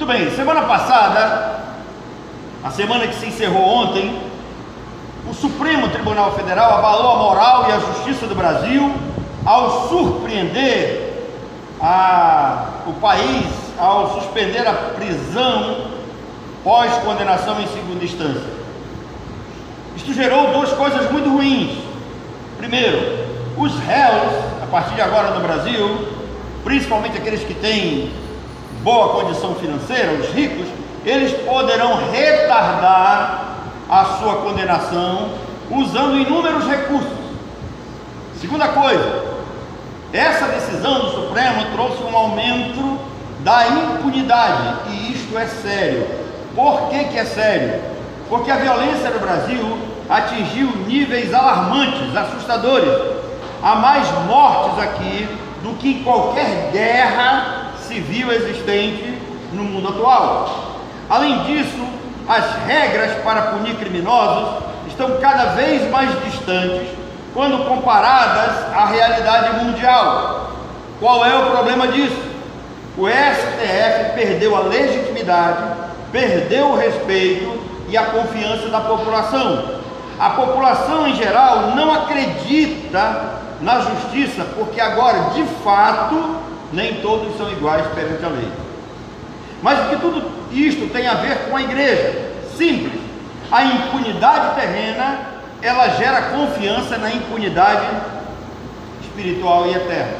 Muito bem, semana passada, a semana que se encerrou ontem, o Supremo Tribunal Federal abalou a moral e a justiça do Brasil ao surpreender o país, ao suspender a prisão pós-condenação em segunda instância. Isto gerou duas coisas muito ruins. Primeiro, os réus, a partir de agora no Brasil, principalmente aqueles que têm boa condição financeira, os ricos, eles poderão retardar a sua condenação usando inúmeros recursos. Segunda coisa, essa decisão do Supremo trouxe um aumento da impunidade, e isto é sério. Por que é sério? Porque a violência no Brasil atingiu níveis alarmantes, assustadores. Há mais mortes aqui do que em qualquer guerra civil existente no mundo atual. Além disso, as regras para punir criminosos estão cada vez mais distantes quando comparadas à realidade mundial. Qual é o problema disso? O STF perdeu a legitimidade, perdeu o respeito e a confiança da população. A população em geral não acredita na justiça, porque agora, de fato, nem todos são iguais perante a lei. Mas o que tudo isto tem a ver com a igreja? Simples. A impunidade terrena, ela gera confiança na impunidade espiritual e eterna.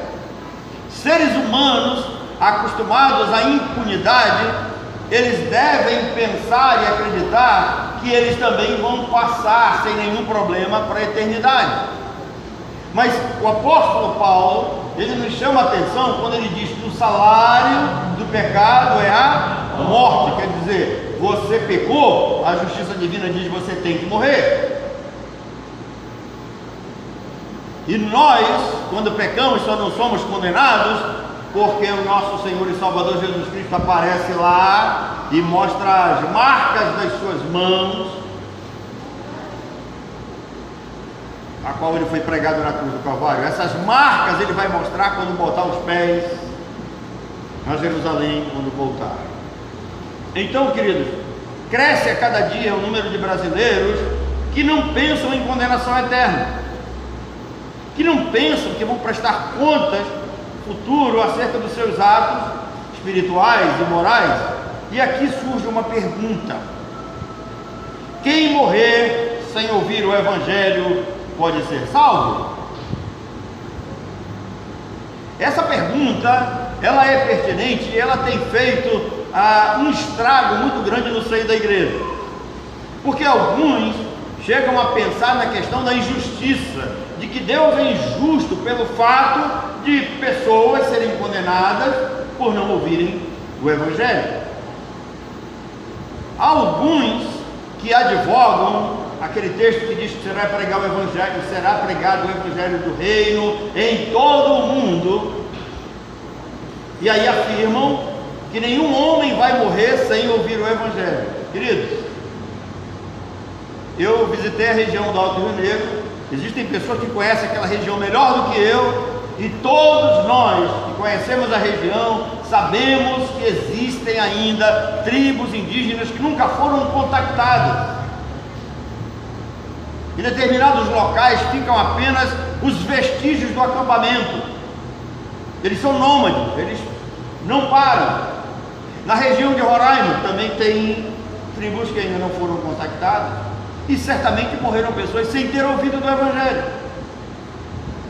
Seres humanos acostumados à impunidade, eles devem pensar e acreditar que eles também vão passar sem nenhum problema para a eternidade. Mas o apóstolo Paulo, ele nos chama a atenção quando ele diz que o salário do pecado é a morte. Quer dizer, você pecou, a justiça divina diz que você tem que morrer. E nós, quando pecamos, só não somos condenados porque o nosso Senhor e Salvador Jesus Cristo aparece lá e mostra as marcas das suas mãos, a qual ele foi pregado na cruz do Calvário. Essas marcas ele vai mostrar quando botar os pés na Jerusalém, quando voltar. Então, queridos, cresce a cada dia o número de brasileiros que não pensam em condenação eterna, que não pensam que vão prestar contas futuro acerca dos seus atos espirituais e morais. E aqui surge uma pergunta: quem morrer sem ouvir o Evangelho pode ser salvo? Essa pergunta, ela é pertinente e ela tem feito um estrago muito grande no seio da igreja, porque alguns chegam a pensar na questão da injustiça, de que Deus é injusto pelo fato de pessoas serem condenadas por não ouvirem o Evangelho. Há alguns que advogam aquele texto que diz que será pregado o Evangelho, será pregado o Evangelho do Reino em todo o mundo, e aí afirmam que nenhum homem vai morrer sem ouvir o Evangelho. Queridos, eu visitei a região do Alto Rio Negro. Existem pessoas que conhecem aquela região melhor do que eu, e todos nós que conhecemos a região sabemos que existem ainda tribos indígenas que nunca foram contactadas. Em determinados locais ficam apenas os vestígios do acampamento. Eles são nômades, eles não param. Na região de Roraima também tem tribos que ainda não foram contactadas, e certamente morreram pessoas sem ter ouvido do Evangelho.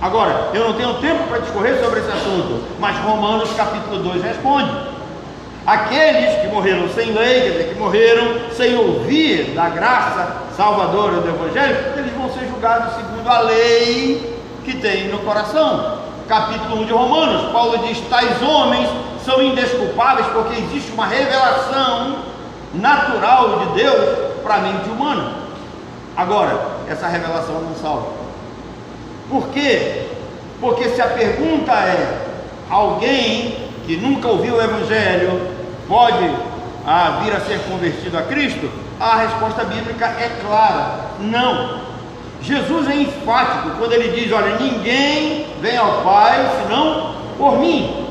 Agora, eu não tenho tempo para discorrer sobre esse assunto, mas Romanos capítulo 2 responde: aqueles que morreram sem lei, quer dizer, que morreram sem ouvir da graça salvadora do Evangelho, eles vão ser julgados segundo a lei que tem no coração. Capítulo 1 de Romanos, Paulo diz: tais homens são indesculpáveis porque existe uma revelação natural de Deus para a mente humana. Agora, essa revelação não salva. Por quê? Porque se a pergunta é: alguém que nunca ouviu o Evangelho pode vir a ser convertido a Cristo? A resposta bíblica é clara: não. Jesus é enfático quando ele diz: olha, ninguém vem ao Pai senão por mim.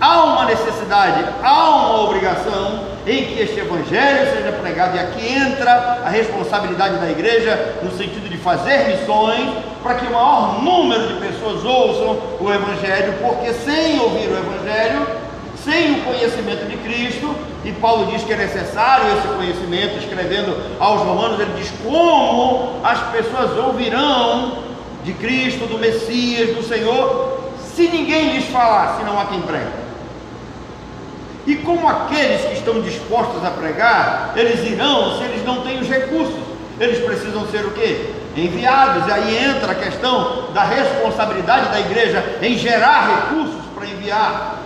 Há uma necessidade, há uma obrigação em que este evangelho seja pregado, e aqui entra a responsabilidade da igreja no sentido de fazer missões para que o maior número de pessoas ouçam o evangelho, porque sem ouvir o evangelho, sem o conhecimento de Cristo, e Paulo diz que é necessário esse conhecimento, escrevendo aos Romanos, ele diz como as pessoas ouvirão de Cristo, do Messias, do Senhor, se ninguém lhes falar, se não há quem pregue. E como aqueles que estão dispostos a pregar, eles irão se eles não têm os recursos. Eles precisam ser o quê? Enviados. E aí entra a questão da responsabilidade da igreja em gerar recursos para enviar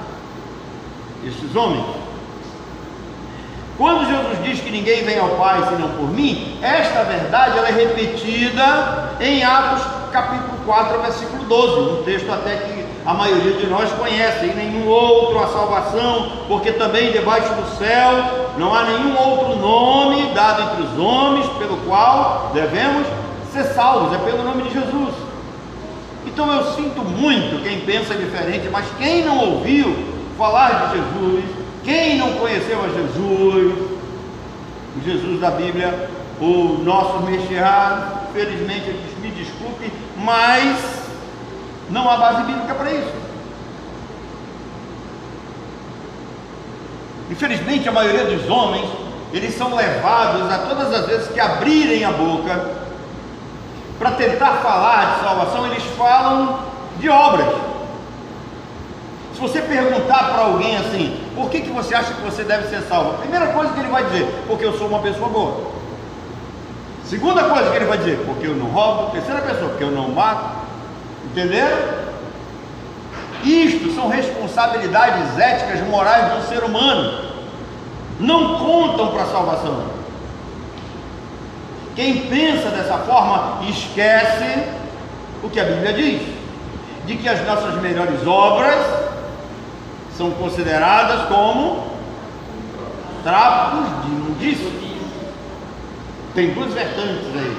esses homens. Quando Jesus diz que ninguém vem ao Pai senão por mim, esta verdade ela é repetida em Atos capítulo 4, versículo 12, um texto até que a maioria de nós conhece: em nenhum outro há salvação, porque também debaixo do céu não há nenhum outro nome dado entre os homens pelo qual devemos ser salvos, é pelo nome de Jesus. Então eu sinto muito quem pensa diferente, mas quem não ouviu falar de Jesus, quem não conheceu a Jesus, o Jesus da Bíblia, o nosso Messias, felizmente, me desculpe, mas não há base bíblica para isso. Infelizmente, a maioria dos homens, eles são levados a todas as vezes que abrirem a boca para tentar falar de salvação, eles falam de obras. Se você perguntar para alguém assim, por que você acha que você deve ser salvo? A primeira coisa que ele vai dizer: porque eu sou uma pessoa boa. Segunda coisa que ele vai dizer: porque eu não roubo. Terceira pessoa: porque eu não mato. Entenderam? Isto são responsabilidades éticas, morais do ser humano. Não contam para a salvação. Quem pensa dessa forma esquece o que a Bíblia diz, de que as nossas melhores obras são consideradas como trapos de imundícia. Tem duas vertentes aí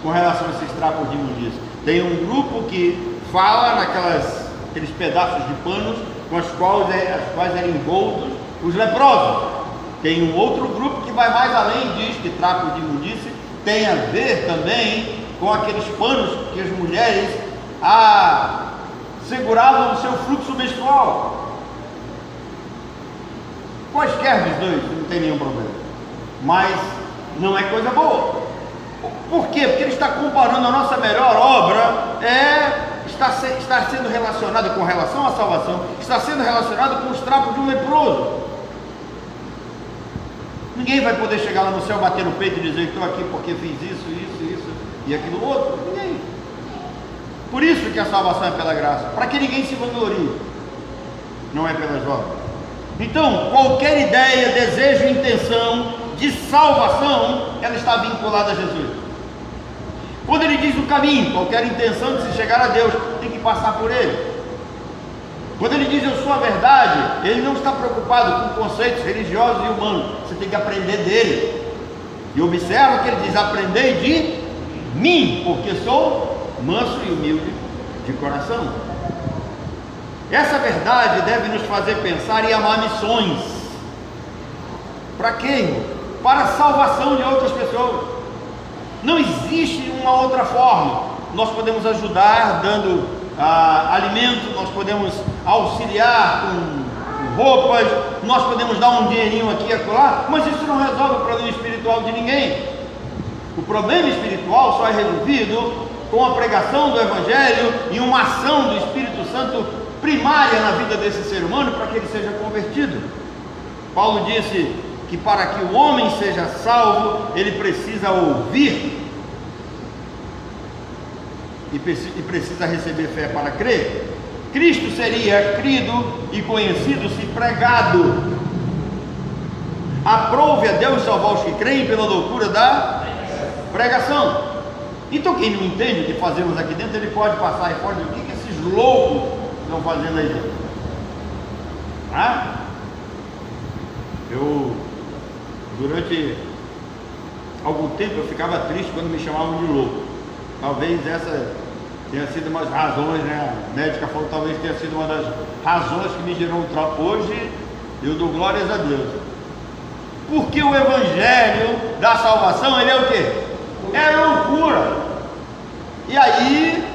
com relação a esses trapos de imundícia. Tem um grupo que fala naqueles pedaços de panos com as quais eram envoltos os leprosos. Tem um outro grupo que vai mais além, diz que trapo de imundícia tem a ver também com aqueles panos que as mulheres seguravam no seu fluxo menstrual. Quaisquer dos dois, não tem nenhum problema, mas não é coisa boa. Por quê? Porque ele está comparando a nossa melhor obra, está sendo relacionado com relação à salvação, está sendo relacionado com os trapos de um leproso. Ninguém vai poder chegar lá no céu, bater no peito e dizer: estou aqui porque fiz isso e aquilo outro. Ninguém. Por isso que a salvação é pela graça, para que ninguém se vanglorie, não é pelas obras. Então, qualquer ideia, desejo, intenção de salvação, ela está vinculada a Jesus. Quando ele diz o caminho, qualquer intenção de se chegar a Deus tem que passar por ele. Quando ele diz eu sou a verdade, ele não está preocupado com conceitos religiosos e humanos. Você tem que aprender dele. E observa que ele diz: aprendei de mim, porque sou manso e humilde de coração. Essa verdade deve nos fazer pensar e amar missões. Para quê? Para a salvação de outras pessoas. Não existe uma outra forma. Nós podemos ajudar dando alimento, nós podemos auxiliar com roupas, nós podemos dar um dinheirinho aqui e acolá, mas isso não resolve o problema espiritual de ninguém. O problema espiritual só é resolvido com a pregação do Evangelho e uma ação do Espírito Santo primária na vida desse ser humano para que ele seja convertido. Paulo disse que para que o homem seja salvo, ele precisa ouvir e precisa receber fé para crer. Cristo seria crido e conhecido se pregado. Aprove a Deus salvar os que creem pela loucura da pregação. Então quem não entende o que fazemos aqui dentro, ele pode passar aí fora: o que esses loucos estão fazendo aí dentro? Eu, durante algum tempo, eu ficava triste quando me chamavam de louco. Talvez essa tenha sido uma das razões, né? A médica falou que talvez tenha sido uma das razões que me gerou um trauma. Hoje Eu dou glórias a Deus. Porque o evangelho da salvação, ele é o quê? É loucura. E aí,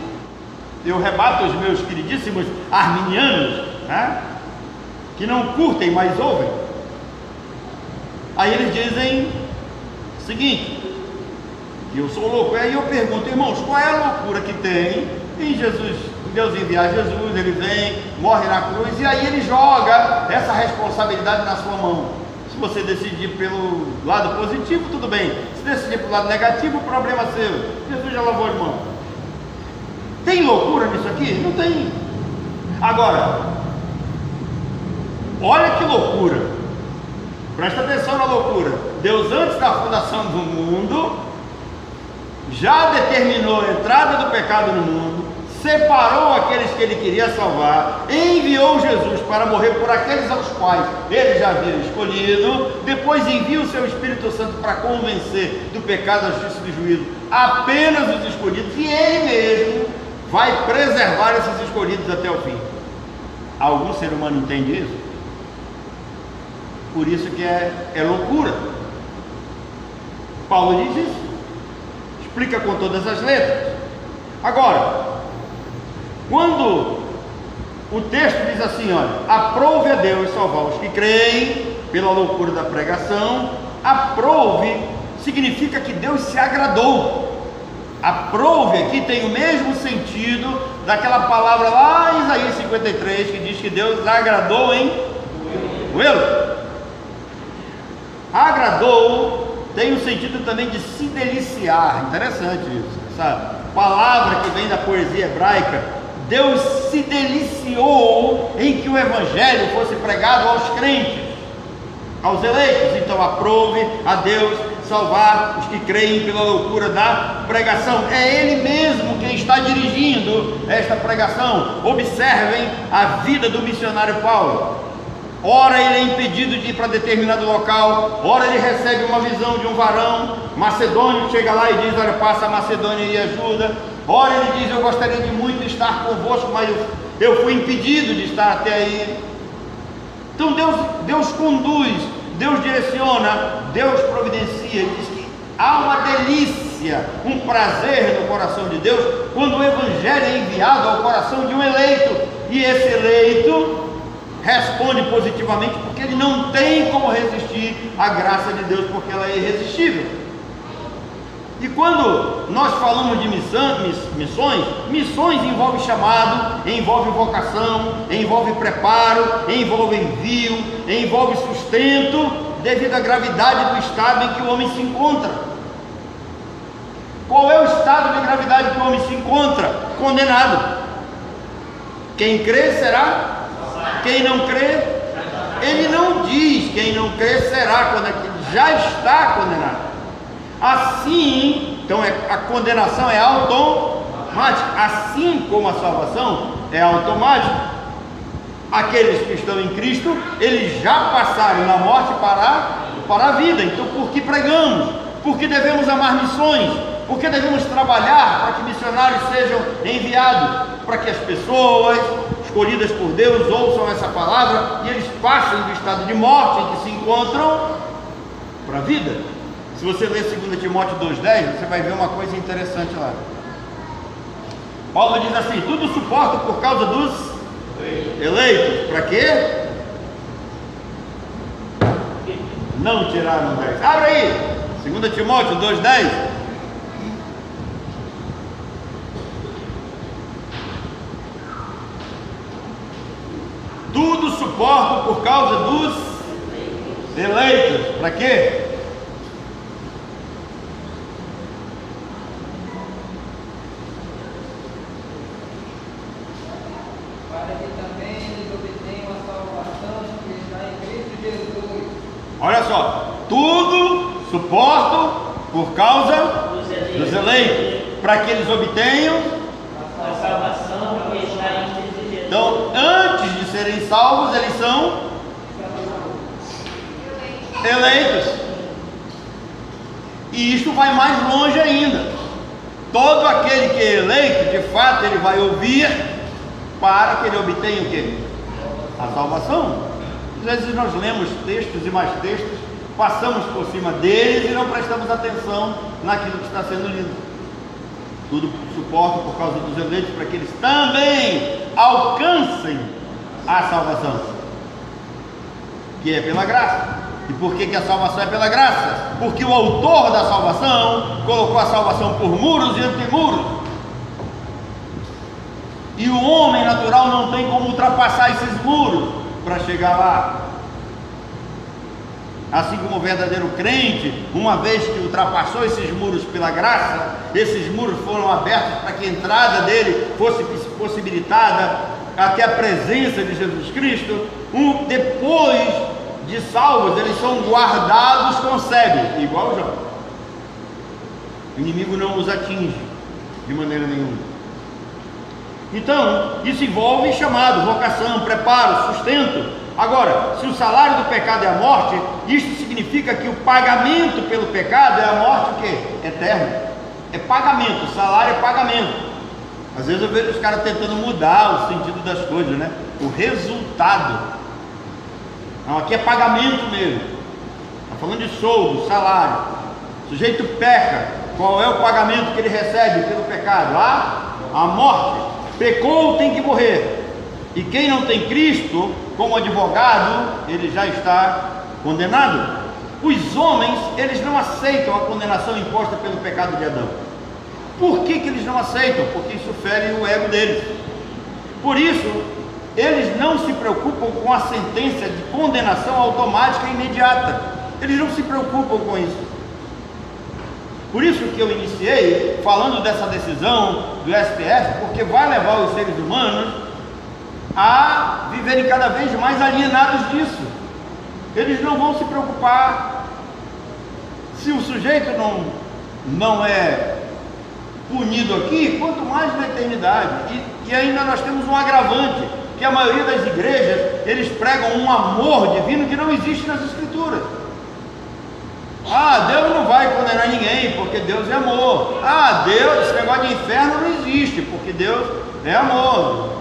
eu rebato os meus queridíssimos arminianos, né, que não curtem, mas ouvem. Aí eles dizem o seguinte, que eu sou louco. Aí eu pergunto, irmãos, qual é a loucura que tem em Jesus? Deus enviar Jesus, ele vem, morre na cruz, e aí ele joga essa responsabilidade na sua mão. Se você decidir pelo lado positivo, tudo bem. Se decidir pelo lado negativo, o problema é seu. Jesus já lavou as mãos. Tem loucura nisso aqui? Não tem. Agora, olha que loucura. Presta atenção na loucura. Deus, antes da fundação do mundo, já determinou a entrada do pecado no mundo, separou aqueles que ele queria salvar, enviou Jesus para morrer por aqueles aos quais ele já havia escolhido, depois envia o seu Espírito Santo para convencer do pecado, da justiça e do juízo apenas os escolhidos, e ele mesmo vai preservar esses escolhidos até o fim. Algum ser humano entende isso? Por isso que é loucura. Paulo diz isso, explica com todas as letras. Agora, quando o texto diz assim, olha, aprove a Deus salvar os que creem pela loucura da pregação, aprove significa que Deus se agradou. Aprove aqui tem o mesmo sentido daquela palavra lá em Isaías 53, que diz que Deus agradou em doê-lo. Agradou tem o sentido também de se deliciar. Interessante isso, essa palavra que vem da poesia hebraica. Deus se deliciou em que o evangelho fosse pregado aos crentes, aos eleitos. Então aprove a Deus salvar os que creem pela loucura da pregação. É Ele mesmo quem está dirigindo esta pregação. Observem a vida do missionário Paulo. Ora ele é impedido de ir para determinado local, ora ele recebe uma visão de um varão macedônio, chega lá e diz, olha, passa a Macedônia e ajuda. Ora ele diz, eu gostaria de muito estar convosco, mas eu fui impedido de estar até aí. Então Deus conduz, Deus direciona, Deus providencia. Diz que há uma delícia, um prazer no coração de Deus quando o evangelho é enviado ao coração de um eleito, e esse eleito responde positivamente, porque ele não tem como resistir à graça de Deus, porque ela é irresistível. E quando nós falamos de missões envolve chamado, envolve vocação, envolve preparo, envolve envio, envolve sustento, devido à gravidade do estado em que o homem se encontra. Qual é o estado de gravidade que o homem se encontra? Condenado. Quem crê será. Quem não crê, ele não diz quem não crê será condenado, já está condenado. Assim, então a condenação é automática, assim como a salvação é automática. Aqueles que estão em Cristo, eles já passaram da morte para a vida. Então por que pregamos? Porque devemos amar missões, porque devemos trabalhar para que missionários sejam enviados, para que as pessoas escolhidas por Deus ouçam essa palavra e eles passem do estado de morte em que se encontram para a vida. Se você ler 2 Timóteo 2,10, você vai ver uma coisa interessante lá. Paulo diz assim, tudo suporta por causa dos eleitos. Para quê? Não tiraram 10. Abre aí, 2 Timóteo 2,10. Tudo suporto por causa dos eleitos. Para quê? Para que também eles obtenham a salvação que está em Cristo Jesus. Olha só, tudo suporto por causa dos eleitos, para que eles obtenham a salvação que está em Cristo Jesus. Então, antes de serem salvos, eles são eleitos. E isto vai mais longe ainda. Todo aquele que é eleito, de fato, ele vai ouvir para que ele obtenha o quê? A salvação. Às vezes nós lemos textos e mais textos, passamos por cima deles e não prestamos atenção naquilo que está sendo lido. Tudo suporta por causa dos eleitos, para que eles também alcancem a salvação, que é pela graça. E por que a salvação é pela graça? Porque o autor da salvação colocou a salvação por muros e antemuros, e o homem natural não tem como ultrapassar esses muros para chegar lá. Assim como o verdadeiro crente, uma vez que ultrapassou esses muros pela graça, esses muros foram abertos para que a entrada dele fosse possibilitada até a presença de Jesus Cristo. Depois de salvos, eles são guardados com sebe, igual o Jó. O inimigo não os atinge de maneira nenhuma. Então, isso envolve chamado, vocação, preparo, sustento. Agora, se o salário do pecado é a morte, isto significa que o pagamento pelo pecado é a morte o quê? Eterna. É pagamento, o salário é pagamento. Às vezes eu vejo os caras tentando mudar o sentido das coisas, né? O resultado. Não, aqui é pagamento mesmo. Está falando de soldo, salário. O sujeito peca, qual é o pagamento que ele recebe pelo pecado? A morte. Pecou, tem que morrer. E quem não tem Cristo como advogado, ele já está condenado. Os homens, eles não aceitam a condenação imposta pelo pecado de Adão. Por que eles não aceitam? Porque isso fere o ego deles. Por isso, eles não se preocupam com a sentença de condenação automática e imediata. Eles não se preocupam com isso. Por isso que eu iniciei falando dessa decisão do STF, porque vai levar os seres humanos a viverem cada vez mais alienados disso. Eles não vão se preocupar se o sujeito não é punido aqui, quanto mais na eternidade. E ainda nós temos um agravante, que a maioria das igrejas, eles pregam um amor divino que não existe nas escrituras. Deus não vai condenar ninguém, porque Deus é amor. Deus, esse negócio de inferno não existe, porque Deus é amor.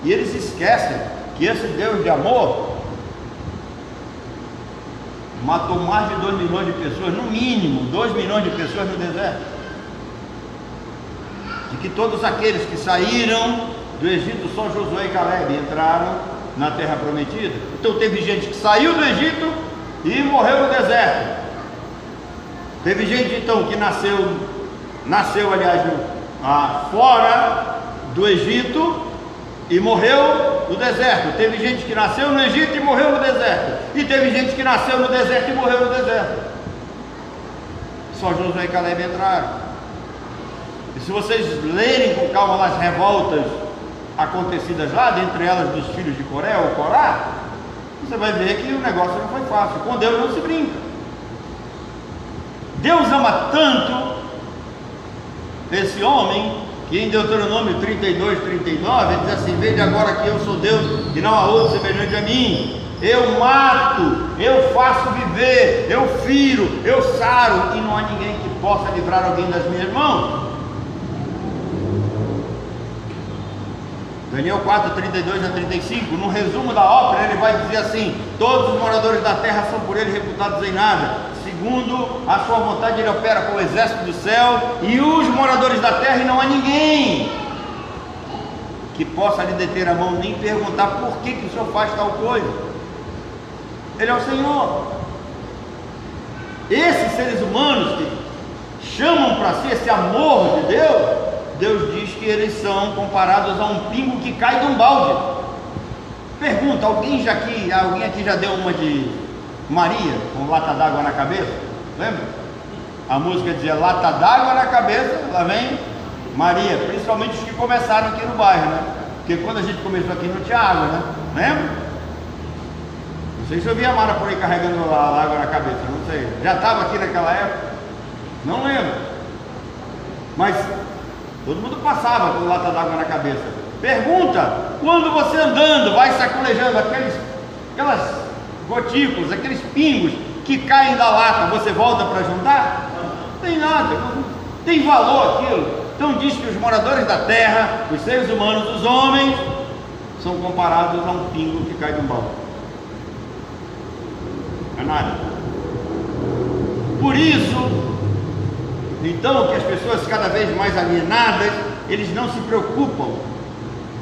E eles esquecem que esse Deus de amor matou mais de 2 milhões de pessoas, no mínimo 2 milhões de pessoas no deserto. E que todos aqueles que saíram do Egito, só Josué e Caleb entraram na terra prometida. Então teve gente que saiu do Egito e morreu no deserto. Teve gente então que nasceu aliás, fora do Egito e morreu no deserto. Teve gente que nasceu no Egito e morreu no deserto. E teve gente que nasceu no deserto e morreu no deserto. Só Josué e Caleb entraram. E se vocês lerem com calma as revoltas acontecidas lá, dentre elas dos filhos de Coré ou Corá, você vai ver que o negócio não foi fácil. Com Deus não se brinca. Deus ama tanto esse homem, que em Deuteronômio 32, 39, ele diz assim: vede agora que eu sou Deus e não há outro semelhante a mim. Eu mato, eu faço viver, eu firo, eu saro, e não há ninguém que possa livrar alguém das minhas mãos. Daniel 4, 32 a 35, no resumo da ópera, ele vai dizer assim: todos os moradores da terra são por ele reputados em nada. Segundo a sua vontade, ele opera com o exército do céu e os moradores da terra, e não há ninguém que possa lhe deter a mão, nem perguntar por que o Senhor faz tal coisa. Ele é o Senhor. Esses seres humanos que chamam para si esse amor de Deus, Deus diz que eles são comparados a um pingo que cai de um balde. Pergunta, alguém aqui já deu uma de Maria, com lata d'água na cabeça? Lembra? A música dizia lata d'água na cabeça, lá vem Maria, principalmente os que começaram aqui no bairro, né? Porque quando a gente começou aqui não tinha água, né? Lembra? Não sei se eu vi a Mara por aí carregando a água na cabeça, não sei. Já estava aqui naquela época? Não lembro. Mas todo mundo passava com lata d'água na cabeça. Pergunta, quando você andando vai sacolejando aquelas gotículas, aqueles pingos que caem da lata, você volta para juntar? Não tem nada, não tem valor aquilo. Então diz que os moradores da terra, os seres humanos, os homens, são comparados a um pingo que cai de um balde. mais nada. Por isso, então, que as pessoas cada vez mais alienadas, eles não se preocupam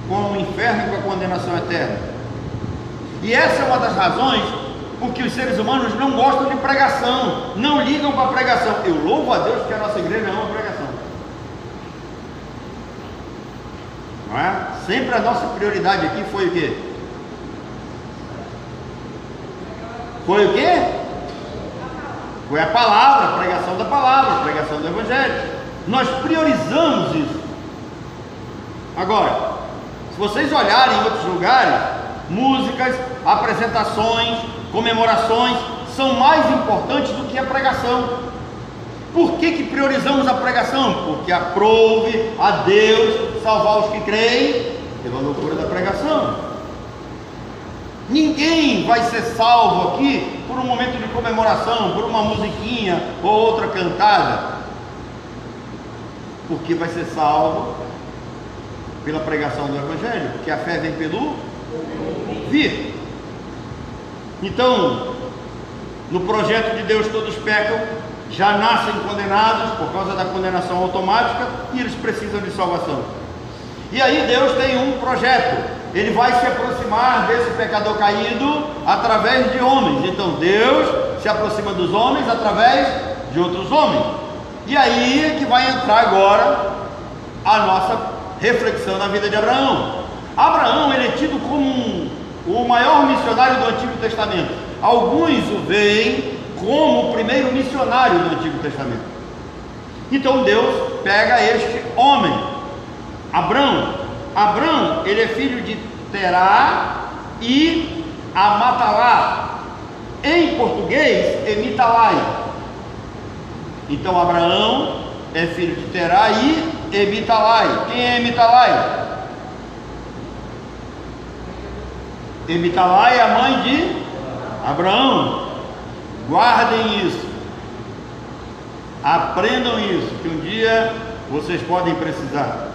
com o inferno e com a condenação eterna. E essa é uma das razões porque os seres humanos não gostam de pregação, não ligam para a pregação. Eu louvo a Deus que a nossa igreja ama a pregação. Não é? Sempre a nossa prioridade aqui foi o quê? Foi o quê? Foi a palavra, a pregação da palavra, a pregação do Evangelho. Nós priorizamos isso. Agora, se vocês olharem em outros lugares, músicas, apresentações, comemorações são mais importantes do que a pregação. Por que priorizamos a pregação? Porque aprouve a Deus salvar os que creem pela loucura da pregação. Ninguém vai ser salvo aqui por um momento de comemoração, por uma musiquinha ou outra cantada, porque vai ser salvo pela pregação do Evangelho, porque a fé vem pelo ouvir. Então, no projeto de Deus todos pecam, já nascem condenados por causa da condenação automática e eles precisam de salvação. E aí Deus tem um projeto. Ele vai se aproximar desse pecador caído através de homens. Então Deus se aproxima dos homens através de outros homens. E aí é que vai entrar agora a nossa reflexão na vida de Abraão. Abraão, ele é tido como o maior missionário do Antigo Testamento. Alguns o veem como o primeiro missionário do Antigo Testamento. Então Deus pega este homem, Abrão. Abrão, ele é filho de Terá e Amatalá. Em português, Emitalai. Então Abraão é filho de Terá e Emitalai. Quem é Emitalai? Emitalai é a mãe de Abraão. Guardem isso, aprendam isso, que um dia vocês podem precisar.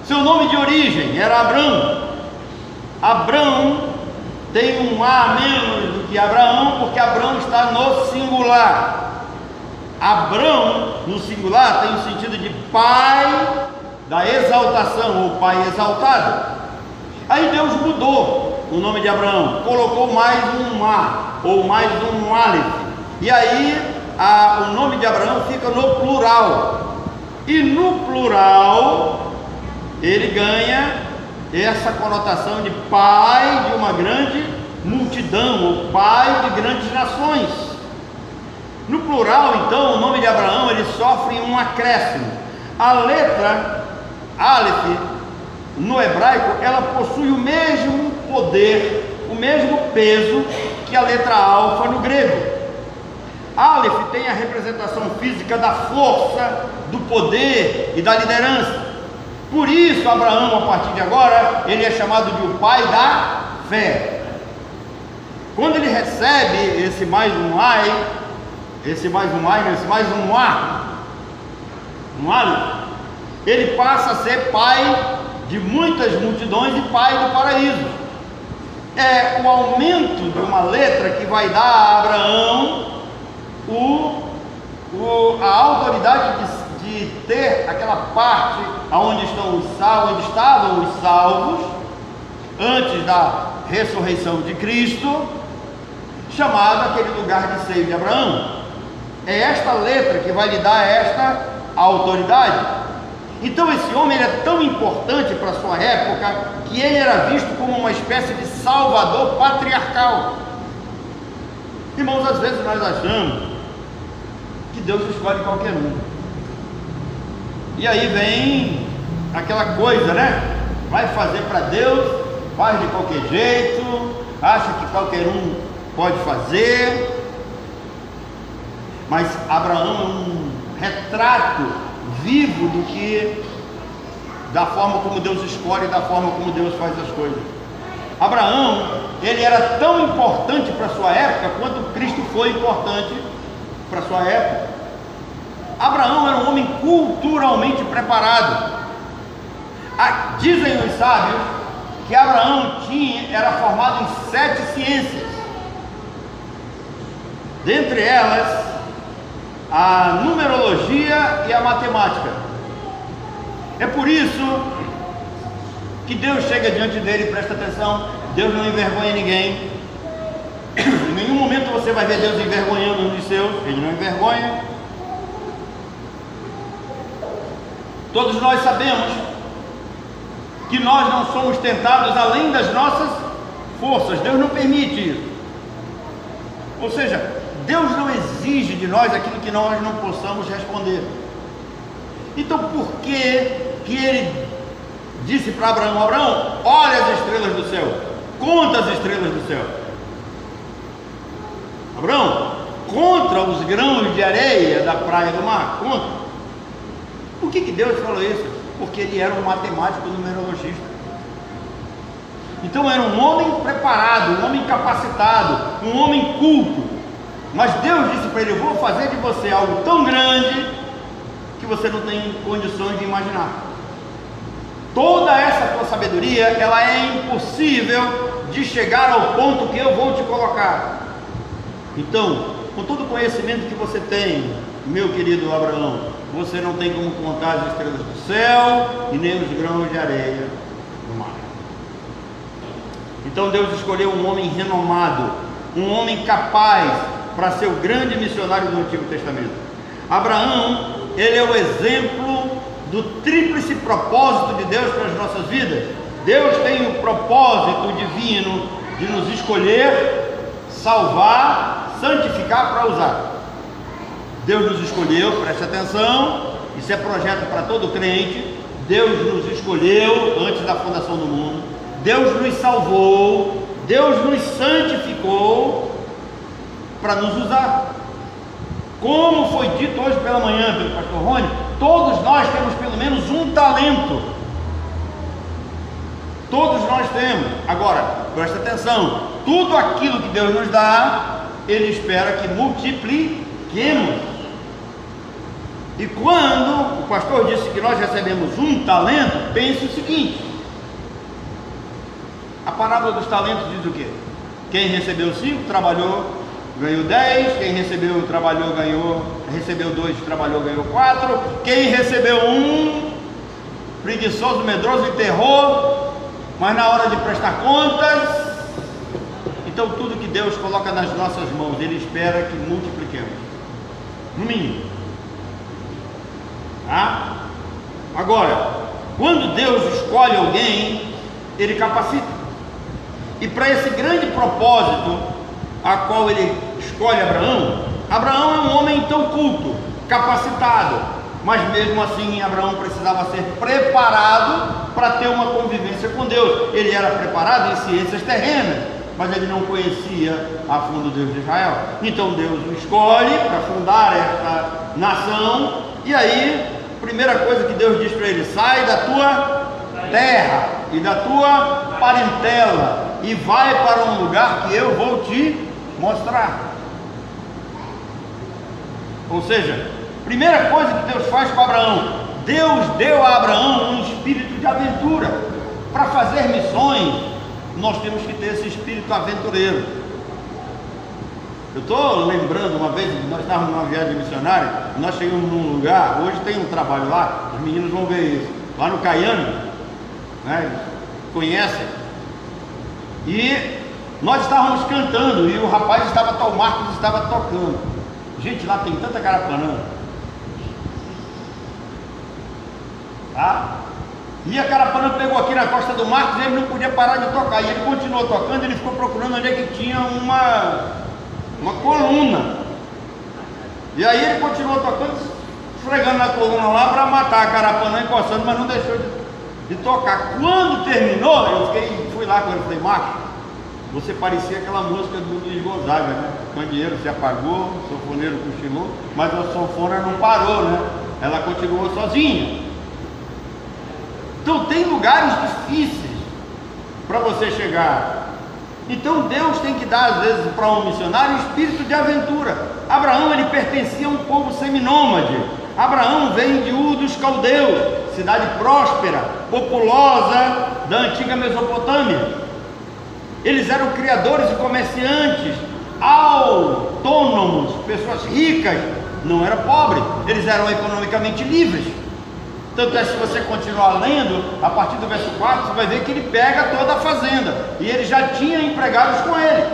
Seu nome de origem era Abrão. Abrão tem um A menos do que Abraão, porque Abrão está no singular. Abrão no singular tem o sentido de pai da exaltação, ou pai exaltado. Aí Deus mudou o nome de Abraão, colocou mais um A, ou mais um Aleph, e aí o nome de Abraão fica no plural, e no plural ele ganha essa conotação de pai de uma grande multidão, ou pai de grandes nações. No plural, então, o nome de Abraão ele sofre um acréscimo. A letra Aleph no hebraico, ela possui o mesmo poder, o mesmo peso que a letra alfa no grego. Aleph tem a representação física da força, do poder e da liderança. Por isso Abraão, a partir de agora, ele é chamado de o pai da fé. Quando ele recebe esse mais um ai, esse mais um A, um Aleph, ele passa a ser pai de muitas multidões e pai do paraíso. É o aumento de uma letra que vai dar a Abraão a autoridade de ter aquela parte onde estavam os salvos antes da ressurreição de Cristo, chamado aquele lugar de seio de Abraão. É esta letra que vai lhe dar esta autoridade. Então esse homem ele é tão importante para a sua época que ele era visto como uma espécie de salvador patriarcal. Irmãos, às vezes nós achamos que Deus escolhe qualquer um. E aí vem aquela coisa, né? Vai fazer para Deus, faz de qualquer jeito, acha que qualquer um pode fazer. Mas Abraão é um retrato vivo da forma como Deus escolhe, da forma como Deus faz as coisas. Abraão, ele era tão importante para a sua época quanto Cristo foi importante para a sua época. Abraão era um homem culturalmente preparado. Dizem os sábios que Abraão era formado em 7 ciências. dentre elas a numerologia e a matemática. É por isso que Deus chega diante dele, presta atenção, Deus não envergonha ninguém. Em nenhum momento você vai ver Deus envergonhando um dos seus, ele não envergonha. Todos nós sabemos que nós não somos tentados além das nossas forças, Deus não permite isso. Ou seja, Deus não exige de nós aquilo que nós não possamos responder. Então por que ele disse para Abraão: Abraão, olha as estrelas do céu, conta as estrelas do céu. Abraão, conta os grãos de areia da praia do mar, conta. Por que Deus falou isso? Porque ele era um matemático numerologista. Então era um homem preparado, um homem capacitado, um homem culto. Mas Deus disse para ele: eu vou fazer de você algo tão grande que você não tem condições de imaginar. Toda essa tua sabedoria, ela é impossível de chegar ao ponto que eu vou te colocar. Então, com todo o conhecimento que você tem, meu querido Abraão, você não tem como contar as estrelas do céu e nem os grãos de areia do mar. Então Deus escolheu um homem renomado, um homem capaz para ser o grande missionário do Antigo Testamento. Abraão, ele é o exemplo do tríplice propósito de Deus para as nossas vidas. Deus tem o propósito divino de nos escolher, salvar, santificar para usar. Deus nos escolheu, preste atenção, isso é projeto para todo crente. Deus nos escolheu antes da fundação do mundo, Deus nos salvou, Deus nos santificou para nos usar. Como foi dito hoje pela manhã pelo pastor Rony, todos nós temos pelo menos um talento. Todos nós temos. Agora, presta atenção, tudo aquilo que Deus nos dá, Ele espera que multipliquemos. E quando o pastor disse que nós recebemos um talento, pense o seguinte: a parábola dos talentos diz o quê? Quem recebeu 5 trabalhou, ganhou 10. Quem recebeu trabalhou, ganhou. Recebeu 2, trabalhou, ganhou 4. Quem recebeu 1, preguiçoso, medroso, enterrou, mas na hora de prestar contas. Então tudo que Deus coloca nas nossas mãos, Ele espera que multipliquemos, no mínimo. Tá? Agora, quando Deus escolhe alguém, Ele capacita. E para esse grande propósito a qual Ele escolhe Abraão, Abraão é um homem tão culto, capacitado, mas mesmo assim Abraão precisava ser preparado para ter uma convivência com Deus. Ele era preparado em ciências terrenas, mas ele não conhecia a fundo o Deus de Israel. Então Deus o escolhe para fundar esta nação. E aí, primeira coisa que Deus diz para ele: sai da tua terra e da tua parentela e vai para um lugar que eu vou te mostrar. Ou seja, primeira coisa que Deus faz com Abraão, Deus deu a Abraão um espírito de aventura. Para fazer missões, nós temos que ter esse espírito aventureiro. Eu estou lembrando uma vez, nós estávamos numa viagem missionária, nós chegamos num lugar, hoje tem um trabalho lá, os meninos vão ver isso, lá no Caiano, né, conhecem, e nós estávamos cantando, e o rapaz estava, o Marcos estava tocando. Gente, lá tem tanta carapanã, tá? E a carapanã pegou aqui na costa do Marcos e ele não podia parar de tocar, e ele continuou tocando. Ele ficou procurando onde é que tinha uma coluna, e aí ele continuou tocando, esfregando na coluna lá para matar a carapanã, encostando, mas não deixou de tocar. Quando terminou, eu fui lá com ele e falei: Marcos, você parecia aquela música do Luiz Gonzaga, né? O candeeiro se apagou, o sanfoneiro cochilou, mas a sanfona não parou, né? Ela continuou sozinha. Então tem lugares difíceis para você chegar. Então Deus tem que dar às vezes para um missionário espírito de aventura. Abraão, ele pertencia a um povo seminômade. Abraão vem de Ur dos Caldeus, cidade próspera, populosa da antiga Mesopotâmia. Eles eram criadores e comerciantes autônomos. autônomos, pessoas ricas, não eram pobres, eles eram economicamente livres. Tanto é que se você continuar lendo, a partir do verso 4, você vai ver que ele pega toda a fazenda, e ele já tinha empregados com ele.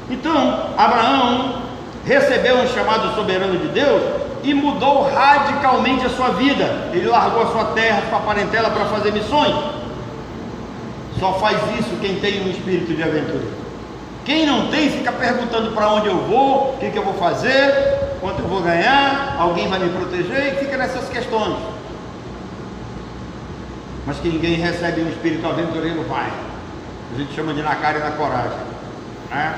Então, Abraão recebeu um chamado soberano de Deus e mudou radicalmente a sua vida. Ele largou a sua terra, sua parentela para fazer missões. Só faz isso quem tem um espírito de aventura. Quem não tem fica perguntando para onde eu vou, o que eu vou fazer, quanto eu vou ganhar, alguém vai me proteger, e fica nessas questões. Mas que ninguém recebe um espírito aventureiro, vai. A gente chama de na cara e na coragem, né?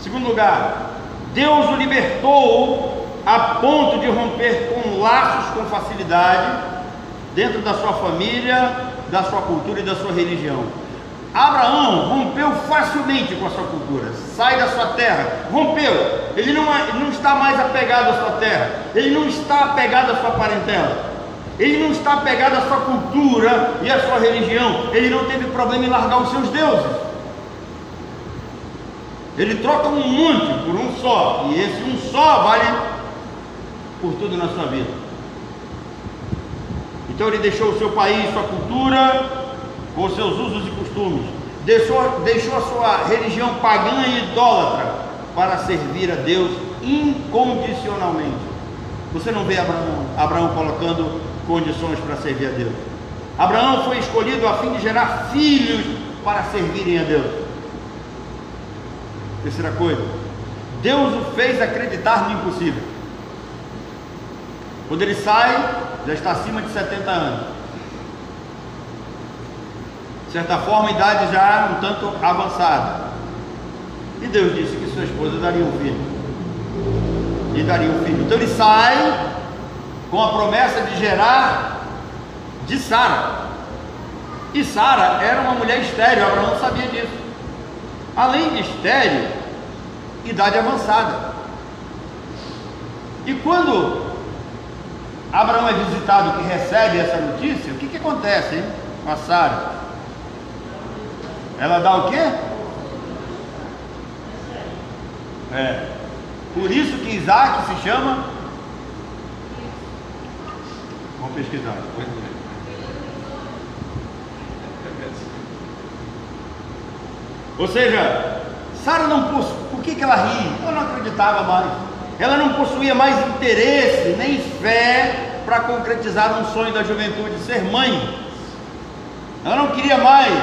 Segundo lugar, Deus o libertou a ponto de romper com laços com facilidade dentro da sua família, da sua cultura e da sua religião. Abraão rompeu facilmente com a sua cultura, sai da sua terra, rompeu. Ele não está mais apegado à sua terra, ele não está apegado à sua parentela, ele não está apegado à sua cultura e à sua religião. Ele não teve problema em largar os seus deuses. Ele troca um monte por um só, e esse um só vale por tudo na sua vida. Então ele deixou o seu país, sua cultura, com os seus usos e costumes, deixou a sua religião pagã e idólatra para servir a Deus incondicionalmente. Você não vê Abraão colocando condições para servir a Deus. Abraão foi escolhido a fim de gerar filhos para servirem a Deus. Terceira coisa, Deus o fez acreditar no impossível. Quando ele sai, já está acima de 70 anos. De certa forma, idade já um tanto avançada. E Deus disse que sua esposa daria um filho. E daria um filho. Então ele sai com a promessa de gerar de Sara. E Sara era uma mulher estéril, Abraão sabia disso. Além de estéril, idade avançada. E quando Abraão é visitado, que recebe essa notícia, o que acontece, hein, com a Sara? Ela dá o quê? Por isso que Isaac se chama. Vamos pesquisar. Ou seja, Sara não possuía. Por que ela ria? Ela não acreditava mais. Ela não possuía mais interesse nem fé para concretizar um sonho da juventude, ser mãe. Ela não queria mais,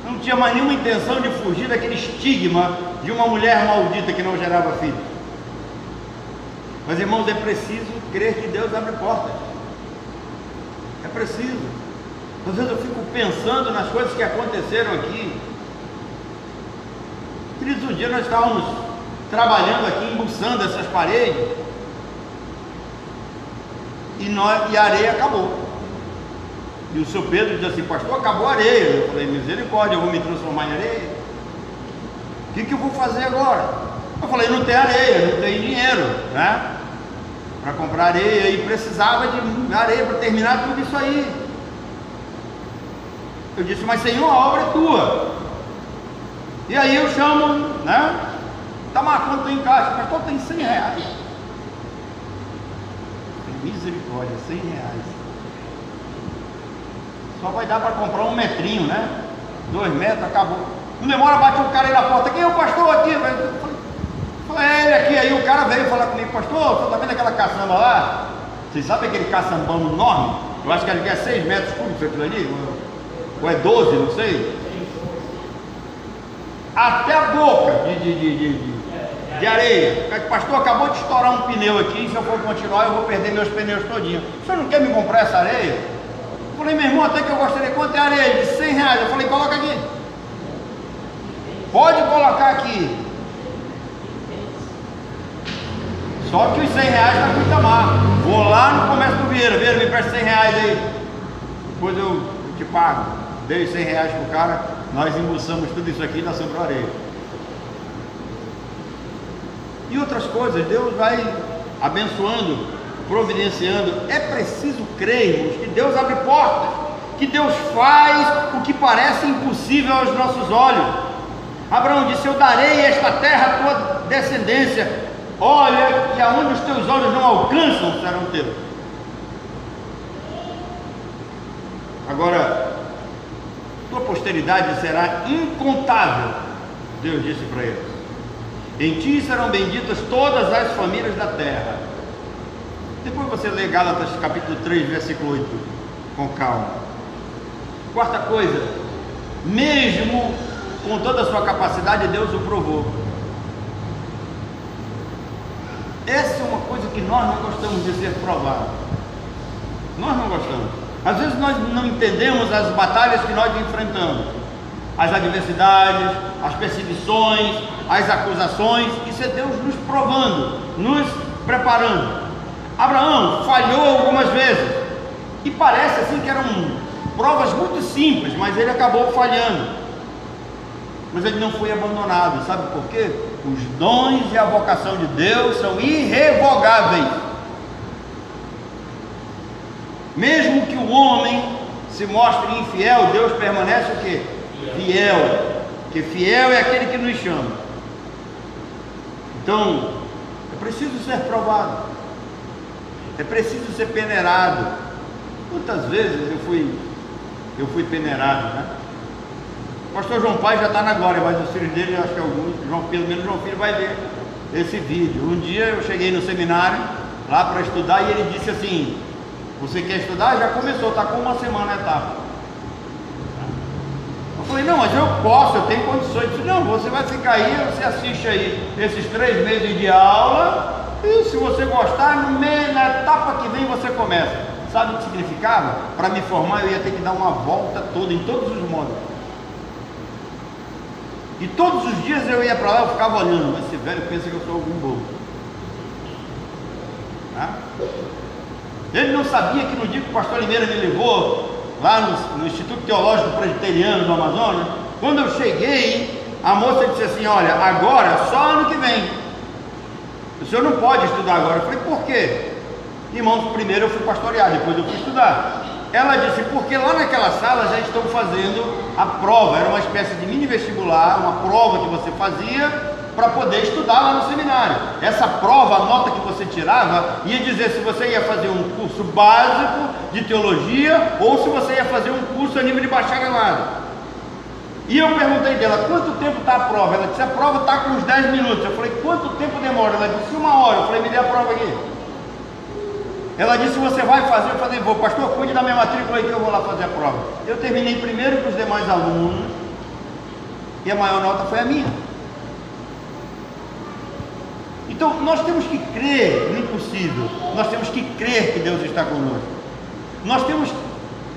não tinha mais nenhuma intenção de fugir daquele estigma de uma mulher maldita que não gerava filhos. Mas, irmãos, é preciso crer que Deus abre portas. É preciso. Às vezes eu fico pensando nas coisas que aconteceram aqui. Queridos, um dia nós estávamos trabalhando aqui, embuçando essas paredes, e a areia acabou. E o seu Pedro disse assim: pastor, acabou a areia. Eu falei: misericórdia, eu vou me transformar em areia? O que eu vou fazer agora? Eu falei: não tem areia, não tem dinheiro, né, para comprar areia, e precisava de areia para terminar tudo isso aí. Eu disse: mas Senhor, a obra é tua. E aí eu chamo, né? Tá marcando em caixa, pastor, tem 100 reais. Misericórdia, 100 reais. Só vai dar para comprar um metrinho, né? 2 metros, acabou. Não demora, bate um cara aí na porta: quem é o pastor aqui? Eu falei: é ele aqui. Aí o cara veio falar comigo: pastor, você tá vendo aquela caçamba lá? Vocês sabem aquele caçambão enorme? Eu acho que ele quer 6 metros cúbicos aquilo ali, ou é 12, não sei. Até a boca de areia. Pastor, acabou de estourar um pneu aqui, se eu for continuar eu vou perder meus pneus todinhos. O senhor não quer me comprar essa areia? Eu falei: meu irmão, até que eu gostaria. Quanto é a areia? De 100 reais. Eu falei: coloca aqui. Pode colocar aqui. Só que os 100 reais está muito amar. Vou lá no comércio do Vieira: Vieira, me presta 100 reais aí, depois eu te pago. Dei 100 reais pro cara. Nós embuçamos tudo isso aqui e ainda sobrou areia. E outras coisas, Deus vai abençoando, providenciando. É preciso crermos que Deus abre portas, que Deus faz o que parece impossível aos nossos olhos. Abraão disse: eu darei esta terra à tua descendência, olha, e aonde os teus olhos não alcançam serão teus. Agora, tua posteridade será incontável, Deus disse para eles. Em ti serão benditas todas as famílias da terra. Depois você lê Gálatas capítulo 3, versículo 8, com calma. Quarta coisa, mesmo com toda a sua capacidade, Deus o provou. Essa é uma coisa que nós não gostamos de ser provado. Nós não gostamos. Às vezes nós não entendemos as batalhas que nós enfrentamos, as adversidades, as perseguições, as acusações. Isso é Deus nos provando, nos preparando. Abraão falhou algumas vezes, e parece assim que eram provas muito simples, mas ele acabou falhando. Mas ele não foi abandonado. Sabe por quê? Os dons e a vocação de Deus são irrevogáveis. Mesmo que o homem se mostre infiel, Deus permanece o quê? Fiel. Porque fiel é aquele que nos chama. Então, é preciso ser provado, é preciso ser peneirado. Quantas vezes eu fui peneirado, né? O pastor João Pai já está na glória, mas os filhos dele, acho que alguns, pelo menos João Filho vai ver esse vídeo. Um dia eu cheguei no seminário lá para estudar e ele disse assim: você quer estudar? Já começou, está com uma semana a etapa. Eu falei: não, mas eu posso, eu tenho condições. Ele disse: não, você vai ficar aí, você assiste aí esses 3 meses de aula, e se você gostar, na etapa que vem você começa. Sabe o que significava? Para me formar eu ia ter que dar uma volta toda em todos os módulos. E todos os dias eu ia para lá, eu ficava olhando, mas esse velho pensa que eu sou algum bobo. Tá? Ele não sabia que no dia que o pastor Limeira me levou lá no Instituto Teológico Presbiteriano do Amazonas, quando eu cheguei, a moça disse assim: olha, agora só ano que vem, o senhor não pode estudar agora. Eu falei: por quê? Irmãos, primeiro eu fui pastorear, depois eu fui estudar. Ela disse: porque lá naquela sala já estão fazendo a prova, era uma espécie de mini vestibular, uma prova que você fazia para poder estudar lá no seminário. Essa prova, a nota que você tirava, ia dizer se você ia fazer um curso básico de teologia ou se você ia fazer um curso a nível de bacharelado. E eu perguntei dela: quanto tempo está a prova? Ela disse: a prova está com uns 10 minutos. Eu falei: quanto tempo demora? Ela disse: 1 hora. Eu falei: me dê a prova aqui. Ela disse: você vai fazer? Eu falei: vou. Pastor, cuide da minha matrícula aí que eu vou lá fazer a prova. Eu terminei primeiro que os demais alunos e a maior nota foi a minha. Então nós temos que crer no impossível, nós temos que crer que Deus está conosco, nós temos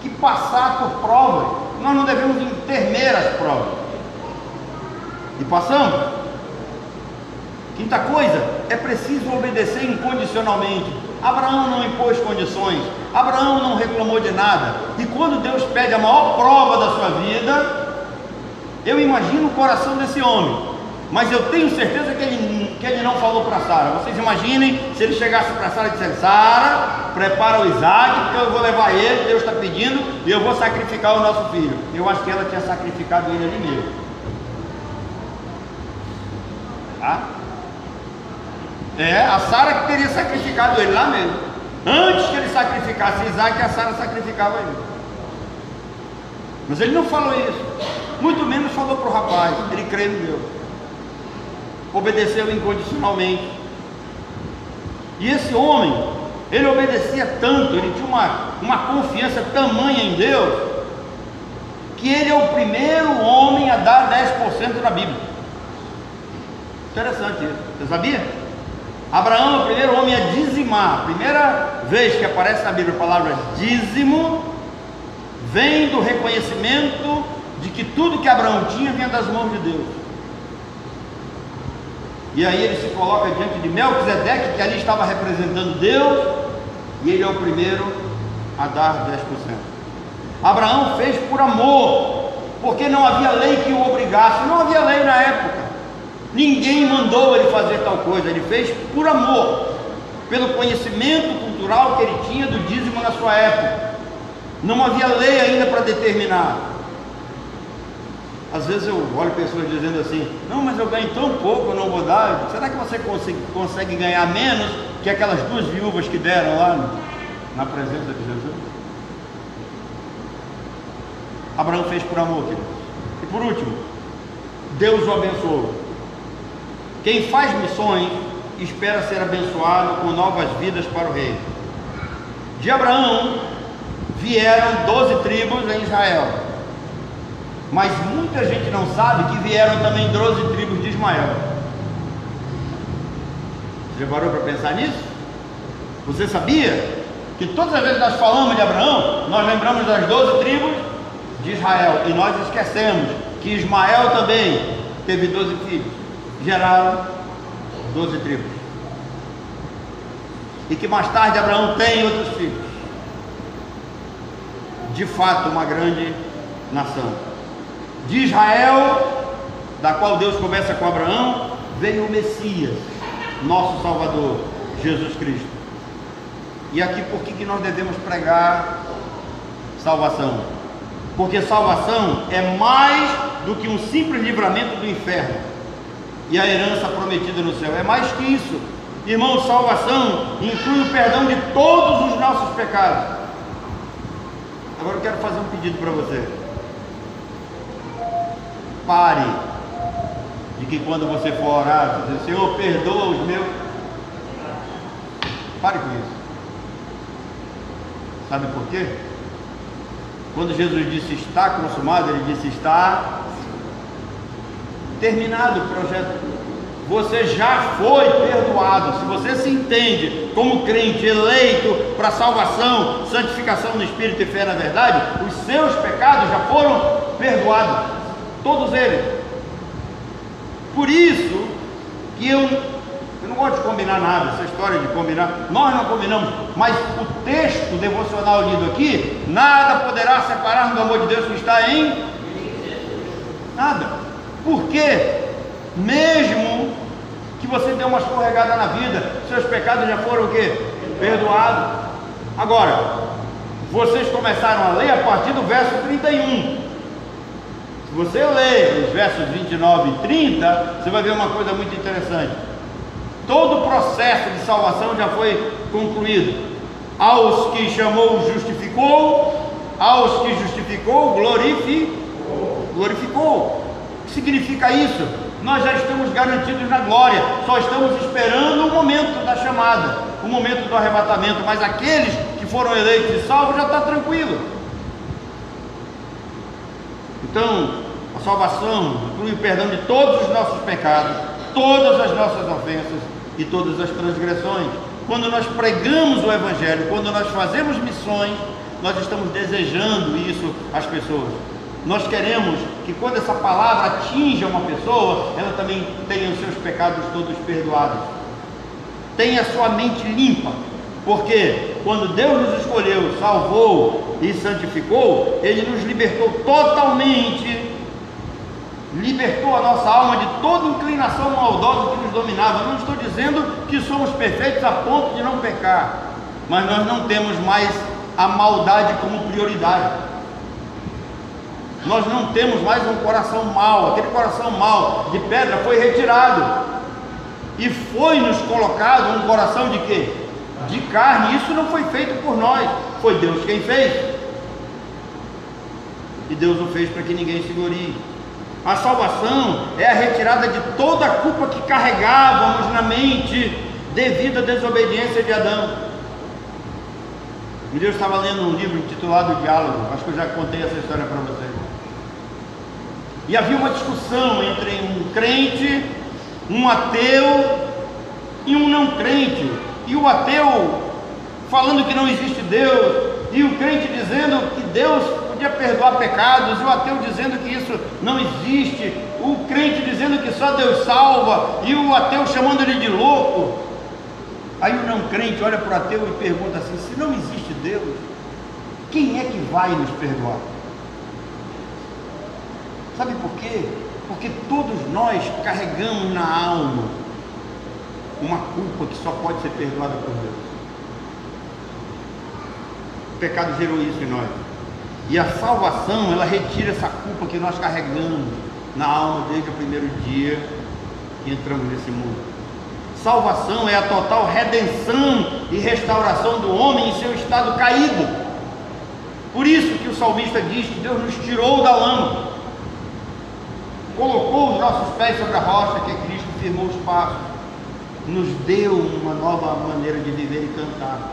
que passar por provas, nós não devemos temer as provas, e passamos. Quinta coisa, é preciso obedecer incondicionalmente. Abraão não impôs condições, Abraão não reclamou de nada, e quando Deus pede a maior prova da sua vida, eu imagino o coração desse homem. Mas eu tenho certeza que ele não falou para Sara. Vocês imaginem se ele chegasse para Sara e dissesse: Sara, prepara o Isaac, porque eu vou levar ele, Deus está pedindo, e eu vou sacrificar o nosso filho. Eu acho que ela tinha sacrificado ele ali mesmo. Tá? A Sara que teria sacrificado ele lá mesmo. Antes que ele sacrificasse Isaac, a Sara sacrificava ele. Mas ele não falou isso, muito menos falou para o rapaz. Ele crê em Deus, obedeceu incondicionalmente. E esse homem, ele obedecia tanto, ele tinha uma confiança tamanha em Deus, que ele é o primeiro homem a dar 10% na Bíblia. Interessante isso, você sabia? Abraão é o primeiro homem a dizimar. A primeira vez que aparece na Bíblia a palavra dízimo, vem do reconhecimento de que tudo que Abraão tinha vinha das mãos de Deus. E aí ele se coloca diante de Melquisedeque, que ali estava representando Deus, e ele é o primeiro a dar 10%. Abraão fez por amor, porque não havia lei que o obrigasse, não havia lei na época, ninguém mandou ele fazer tal coisa, ele fez por amor, pelo conhecimento cultural que ele tinha do dízimo na sua época. Não havia lei ainda para determinar. Às vezes eu olho pessoas dizendo assim: não, mas eu ganho tão pouco, eu não vou dar. Será que você consegue ganhar menos que aquelas 2 viúvas que deram lá na presença de Jesus? Abraão fez por amor, queridos. E por último, Deus o abençoou. Quem faz missões espera ser abençoado com novas vidas para o reino. De Abraão vieram 12 tribos em Israel, mas muita gente não sabe que vieram também 12 tribos de Ismael. Você já parou para pensar nisso? Você sabia que todas as vezes que nós falamos de Abraão, nós lembramos das 12 tribos de Israel, e nós esquecemos que Ismael também teve 12 filhos, geraram 12 tribos, e que mais tarde Abraão tem outros filhos. De fato, uma grande nação. De Israel, da qual Deus conversa com Abraão, veio o Messias, nosso Salvador, Jesus Cristo. E aqui, por que nós devemos pregar salvação? Porque salvação é mais do que um simples livramento do inferno e a herança prometida no céu. É mais que isso, irmãos. Salvação inclui o perdão de todos os nossos pecados. Agora eu quero fazer um pedido para você. Pare de que quando você for orar, dizer: Senhor, perdoa os meus. Pare com isso. Sabe por quê? Quando Jesus disse está consumado, ele disse está terminado o projeto. Você já foi perdoado. Se você se entende como crente eleito para salvação, santificação no Espírito e fé na verdade, os seus pecados já foram perdoados, todos eles. Por isso que eu não gosto de combinar nada, essa história de combinar, nós não combinamos, mas o texto devocional lido aqui: nada poderá separar do amor de Deus que está em nada. Por quê? Mesmo que você dê uma escorregada na vida, seus pecados já foram o quê? Perdoados. Agora, vocês começaram a ler a partir do verso 31. Se você ler os versos 29 e 30, você vai ver uma coisa muito interessante. Todo o processo de salvação já foi concluído. Aos que chamou, justificou. Aos que justificou, glorificou. O que significa isso? Nós já estamos garantidos na glória, só estamos esperando o momento da chamada, o momento do arrebatamento. Mas aqueles que foram eleitos e salvos já está tranquilo. Então, a salvação inclui o perdão de todos os nossos pecados, todas as nossas ofensas e todas as transgressões. Quando nós pregamos o Evangelho, quando nós fazemos missões, nós estamos desejando isso às pessoas. Nós queremos que quando essa palavra atinja uma pessoa, ela também tenha os seus pecados todos perdoados, tenha a sua mente limpa, porque quando Deus nos escolheu, salvou e santificou, Ele nos libertou totalmente, libertou a nossa alma de toda inclinação maldosa que nos dominava. Eu não estou dizendo que somos perfeitos a ponto de não pecar, mas nós não temos mais a maldade como prioridade. Nós não temos mais um coração mau. Aquele coração mau de pedra foi retirado e foi nos colocado um coração de quê? De carne. Isso não foi feito por nós, foi Deus quem fez, e Deus o fez para que ninguém se glorie. A salvação é a retirada de toda a culpa que carregávamos na mente devido à desobediência de Adão. Um dia eu estava lendo um livro intitulado Diálogo, acho que eu já contei essa história para vocês. E havia uma discussão entre um crente, um ateu e um não crente. E o ateu falando que não existe Deus, e o crente dizendo que Deus podia perdoar pecados, e o ateu dizendo que isso não existe, o crente dizendo que só Deus salva, e o ateu chamando ele de louco. Aí o não crente olha para o ateu e pergunta assim: se não existe Deus, quem é que vai nos perdoar? Sabe por quê? Porque todos nós carregamos na alma uma culpa que só pode ser perdoada por Deus. O pecado gerou isso em nós. E a salvação, ela retira essa culpa que nós carregamos na alma desde o primeiro dia que entramos nesse mundo. Salvação é a total redenção e restauração do homem em seu estado caído. Por isso que o salmista diz que Deus nos tirou da lama, colocou os nossos pés sobre a rocha, que é Cristo, firmou os passos, nos deu uma nova maneira de viver e cantar.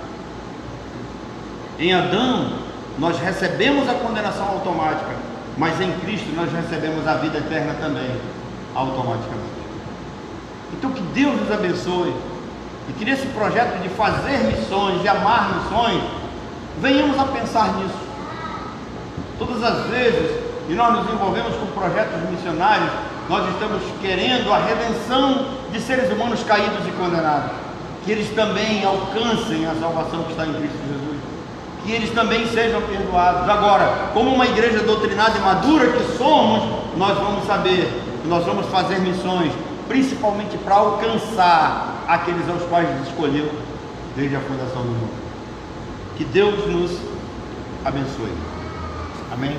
Em Adão nós recebemos a condenação automática, mas em Cristo nós recebemos a vida eterna também, automaticamente. Então que Deus nos abençoe, e que nesse projeto de fazer missões, de amar missões, venhamos a pensar nisso. Todas as vezes que nós nos envolvemos com projetos missionários, nós estamos querendo a redenção de seres humanos caídos e condenados, que eles também alcancem a salvação que está em Cristo Jesus, que eles também sejam perdoados. Agora, como uma igreja doutrinada e madura que somos, nós vamos saber que nós vamos fazer missões, principalmente para alcançar aqueles aos quais Deus escolheu desde a fundação do mundo. Que Deus nos abençoe. Amém?